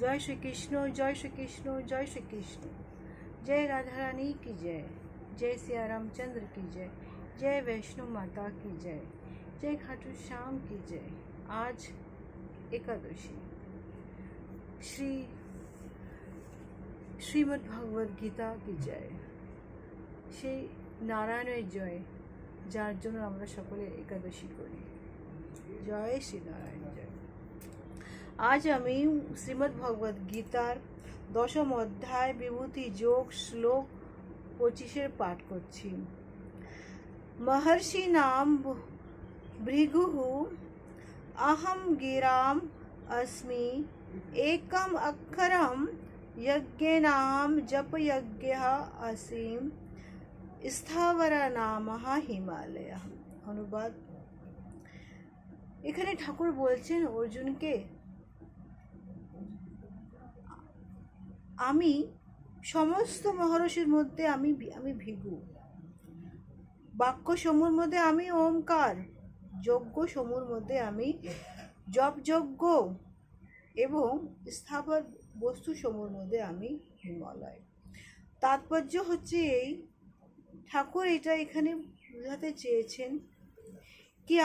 जय श्री कृष्ण, जय श्री कृष्ण, जय श्री कृष्ण। जय राधा रानी की जय, जय सिया रामचंद्र की जय, जय वैष्णो माता की जय, जय खाटू श्याम की जय। आज एकादशी। श्रीमद् भगवद गीता की जय, সেই নারায়ণের জয়, যার জন্য আমরা সকলে একাদশী করি। জয় শ্রী নারায়ণ জয়। আজ আমি শ্রীমদ্ ভগবদ গীতার দশম অধ্যায় বিভূতি যোগ শ্লোক 25 পাঠ করছি। महर्षि नाम भृगुः अहम गिराम अस्मि एकम अक्षरम यज्ञनाम जप यज्ञः असीम स्थावर नामः हिमालय। অনুবাদ। এখানে ঠাকুর বলছেন অর্জুনকে, আমি সমস্ত মহর্ষির মধ্যে আমি ভৃগু, বাক্য সমূহের মধ্যে আমি ওমকার, যজ্ঞ সমূহের মধ্যে আমি জপ যজ্ঞ এবং স্থাবর বস্তু সমূহের মধ্যে আমি হিমালয়। তাৎপর্য হচ্ছে এই, ঠাকুর এটা এখানে বোঝাতে চেয়েছেন কি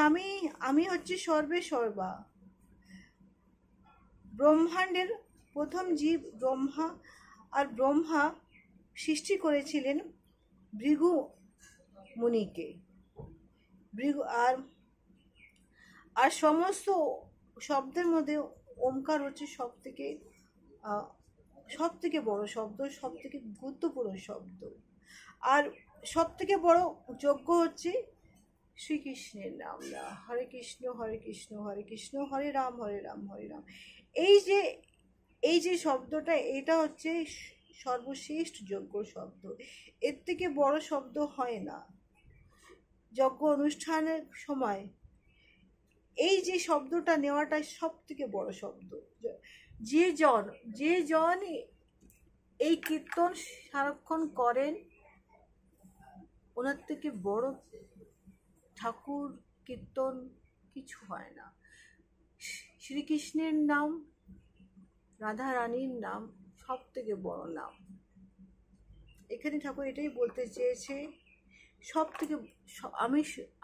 আমি হচ্ছে সর্বে সর্বা। ব্রহ্মাণ্ডের প্রথম জীব ব্রহ্মা, আর ব্রহ্মা সৃষ্টি করেছিলেন ভৃগু মুনিকে। ভৃগু আর সমস্ত শব্দের মধ্যে ওমকার হচ্ছে সব থেকে বড় শব্দ, সব থেকে গুরুত্বপূর্ণ শব্দ। আর সব থেকে বড় যজ্ঞ হচ্ছে শ্রীকৃষ্ণের নাম না। হরে কৃষ্ণ হরে কৃষ্ণ হরে কৃষ্ণ হরে রাম হরে রাম হরে রাম। এই যে শব্দটা, এটা হচ্ছে সর্বশ্রেষ্ঠ যজ্ঞ শব্দ। এর থেকে বড় শব্দ হয় না। যজ্ঞ অনুষ্ঠানের সময় এই যে শব্দটা নেওয়াটা সব থেকে বড় শব্দ। যে জন এই কীর্তন সারাক্ষণ করেন, ওনার থেকে বড় ঠাকুর কীর্তন কিছু হয় না। শ্রীকৃষ্ণের নাম, রাধা রানীর নাম সব থেকে বড় নাম। এখানে ঠাকুর এটাই বলতে চেয়েছে, সব থেকে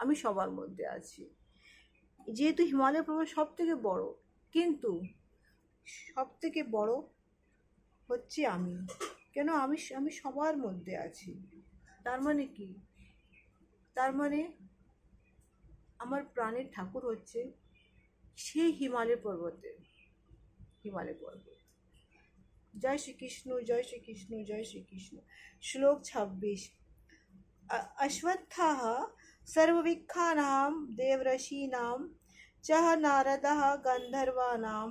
আমি সবার মধ্যে আছি। যেহেতু হিমালয় পর্বত সব থেকে বড়, কিন্তু সব থেকে বড় হচ্ছে আমি। কেন? আমি সবার মধ্যে আছি। তার মানে কি? তার মানে আমার প্রাণের ঠাকুর হচ্ছে সেই হিমালয় পর্বত। জয় শ্রীকৃষ্ণ, জয় শ্রীকৃষ্ণ, জয় শ্রীকৃষ্ণ। শ্লোক 26। अश्वत्थः सर्वविखानां देवर्षीणां चः नारदः गन्धर्वाणां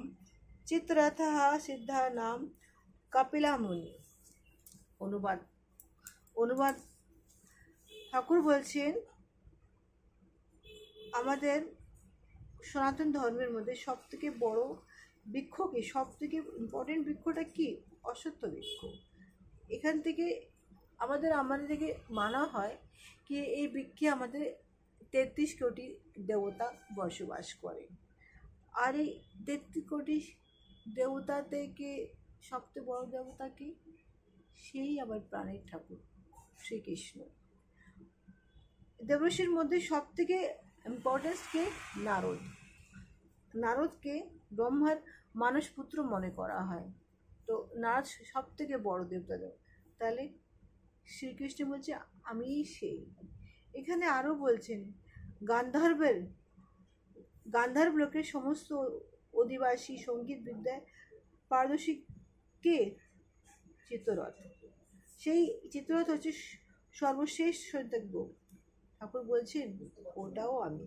चित्ररथः सिद्धानां कपिला मुनि। অনুবাদ। ঠাকুর বলছেন, আমাদের সনাতন ধর্মের মধ্যে সব থেকে বড় বৃক্ষ কি? সব থেকে ইম্পর্টেন্ট বৃক্ষটা কি? অশ্বত্থ বৃক্ষ। এখান থেকে আমাদের থেকে মানা হয় কি এই বৃক্ষে আমাদের 33 কোটি দেবতা বসবাস করে। আর এই 33 কোটি দেবতা থেকে সবচেয়ে বড় দেবতা কি? সেই আমার প্রাণের ঠাকুর শ্রীকৃষ্ণ। দেবর্ষির মধ্যে সব থেকে ইম্পর্টেন্স কে? নারদ। নারদকে ব্রহ্মার মানস পুত্র মনে করা হয়। তো নারদ সব থেকে বড় দেবতা। তাহলে শ্রীকৃষ্ণ বলছে আমি সেই। এখানে আরও বলছেন, গান্ধার্ব লোকের সমস্ত অধিবাসী সঙ্গীত বিদ্যায় পারদর্শী কে? চিত্ররথ। সেই চিত্ররথ হচ্ছে সর্বশ্রেষ্ঠ সৈতজ্ঞ। ঠাকুর বলছেন ওটাও আমি।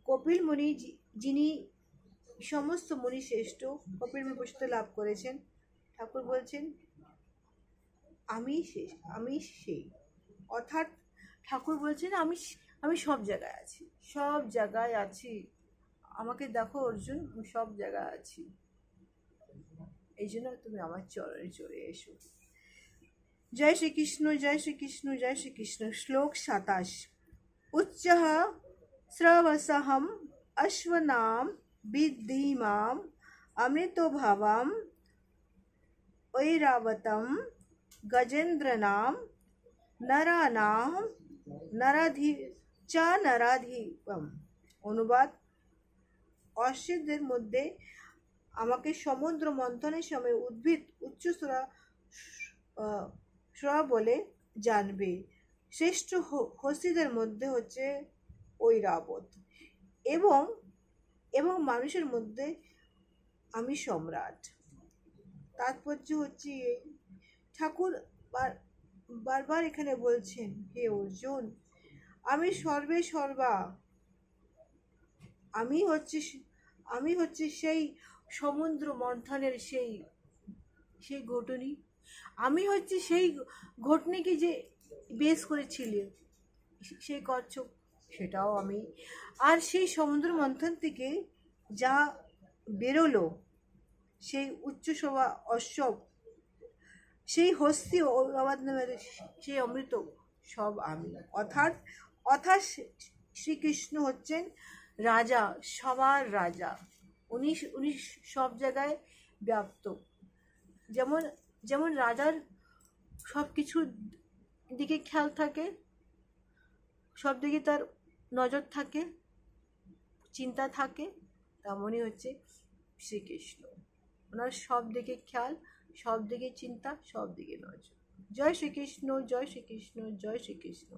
কপিল মুনি যিনি সমস্ত মুনি শ্রেষ্ঠ, কপিল মুনি বৈশিষ্ট্য লাভ করেছেন। ঠাকুর বলছেন আমি সেই। অর্থাৎ ঠাকুর বলছেন আমি সব জায়গায় আছি। আমাকে দেখো অর্জুন, আমি সব জায়গায় আছি। এই জন্য তুমি আমার চরণে চলে এসো। জয় শ্রীকৃষ্ণ, জয় শ্রীকৃষ্ণ, জয় শ্রীকৃষ্ণ। শ্লোক 27। উচ্চঃ শ্রবসহম অশ্বনাম বিদ্ধি মাম অমৃত ভাবাম ঐরাবতম গজেন্দ্রনাম নরানাম নরাধি নরাধিপম। অনুবাদ: অশ্বেদের মধ্যে আমাকে সমুদ্র মন্থনের সময় উদ্ভিদ উচ্চস্বরা বলে জানবে। শ্রেষ্ঠ হস্তিদের মধ্যে হচ্ছে ঐরাবত, এবং এবং মানুষের মধ্যে আমি সম্রাট। তাৎপর্য হচ্ছে এই, ঠাকুর বারবার এখানে বলছেন, হে অর্জুন, আমি সর্বে সর্বা, আমি হচ্ছে সেই সমুদ্র মন্থনের সেই সেই ঘটনি, আমি হচ্ছে সেই ঘটনিকে যে বেশ করেছিলেন সেই কচ্ছপ, সেটাও আমি। আর সেই সমুদ্র মন্থন থেকে যা বেরোলো, সেই উচ্চসভা অশ্বপ, সেই হস্তি ঐরাবত নামের সেই অমৃত, সব আমি। অর্থাৎ অর্থাৎ শ্রীকৃষ্ণ হচ্ছেন রাজা, সবার রাজা। উনি উনি সব জায়গায় ব্যাপ্ত। যেমন যেমন রাজার সব কিছুর দিকে খেয়াল থাকে, সব দিকে তার নজর থাকে, চিন্তা থাকে, তেমনই হচ্ছে শ্রীকৃষ্ণ। ওনার সব দিকে খেয়াল, সব দিকে চিন্তা, সব দিকে নজর। জয় শ্রীকৃষ্ণ, জয় শ্রীকৃষ্ণ, জয় শ্রীকৃষ্ণ।